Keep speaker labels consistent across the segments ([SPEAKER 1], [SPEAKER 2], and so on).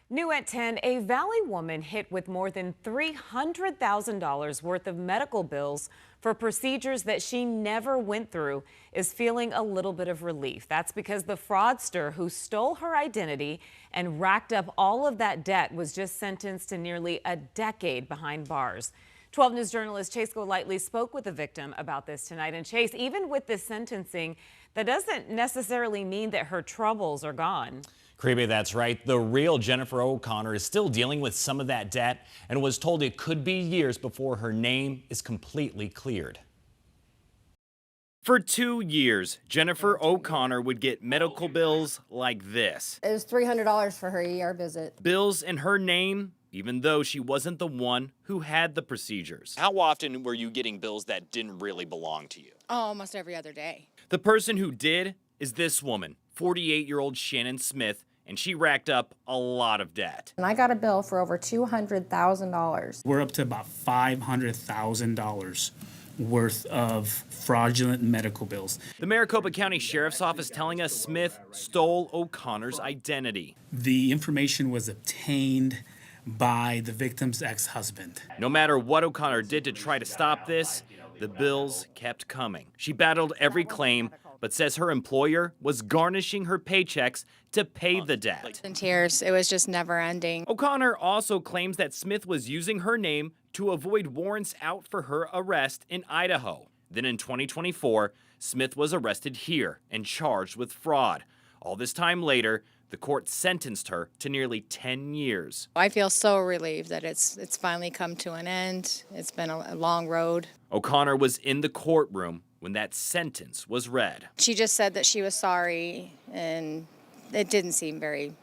[SPEAKER 1] New at 10, a Valley woman hit with more than $300,000 worth of medical bills for procedures that she never went through is feeling a little bit of relief. That's because the fraudster who stole her identity and racked up all of that debt was just sentenced to nearly a decade behind bars. 12 News journalist Chase Golightly spoke with the victim about this tonight. And Chase, even with this sentencing, that doesn't necessarily mean that her troubles are gone.
[SPEAKER 2] Creepy, that's right. The real Jennifer O'Connor is still dealing with some of that debt and was told it could be years before her name is completely cleared. For 2 years, Jennifer O'Connor would get medical bills like this.
[SPEAKER 3] It was $300 for her ER visit.
[SPEAKER 2] Bills in her name, even though she wasn't the one who had the procedures. How often were you getting bills that didn't really belong to you?
[SPEAKER 3] Oh, almost every other day.
[SPEAKER 2] The person who did is this woman, 48-year-old Shannon Smith, and she racked up a lot of debt.
[SPEAKER 3] And I got a bill for over $200,000.
[SPEAKER 4] We're up to about $500,000 worth of fraudulent medical bills.
[SPEAKER 2] The Maricopa County Sheriff's Office telling us Smith stole O'Connor's identity.
[SPEAKER 4] The information was obtained by the victim's ex-husband.
[SPEAKER 2] No matter what O'Connor did to try to stop this, the bills kept coming. She battled every claim, but says her employer was garnishing her paychecks to pay the debt.
[SPEAKER 3] In tears, it was just never ending.
[SPEAKER 2] O'Connor also claims that Smith was using her name to avoid warrants out for her arrest in Idaho. Then in 2024, Smith was arrested here and charged with fraud. All this time later, the court sentenced her to nearly 10 years.
[SPEAKER 3] I feel so relieved that it's finally come to an end. It's been a long road.
[SPEAKER 2] O'Connor was in the courtroom when that sentence was read.
[SPEAKER 3] She just said that she was sorry, and it didn't seem very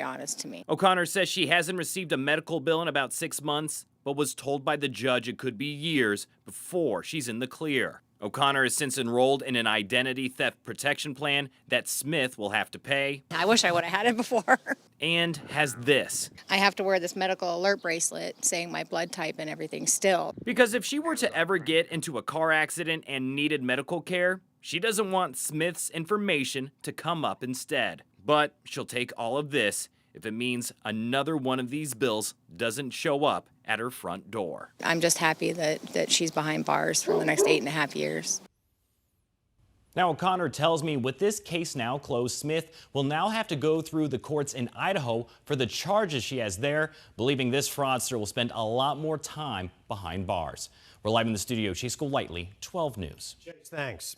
[SPEAKER 3] honest to me.
[SPEAKER 2] O'Connor says she hasn't received a medical bill in about 6 months, but was told by the judge it could be years before she's in the clear. O'Connor has since enrolled in an identity theft protection plan that Smith will have to pay.
[SPEAKER 3] I wish I would have had it before.
[SPEAKER 2] And has this.
[SPEAKER 3] I have to wear this medical alert bracelet saying my blood type and everything still.
[SPEAKER 2] Because if she were to ever get into a car accident and needed medical care, she doesn't want Smith's information to come up instead. But she'll take all of this if it means another one of these bills doesn't show up at her front door.
[SPEAKER 3] I'm just happy that she's behind bars for the next 8.5 years.
[SPEAKER 2] Now, O'Connor tells me with this case now closed, Smith will now have to go through the courts in Idaho for the charges she has there, believing this fraudster will spend a lot more time behind bars. We're live in the studio. Chase Golightly, 12 News.
[SPEAKER 5] Thanks.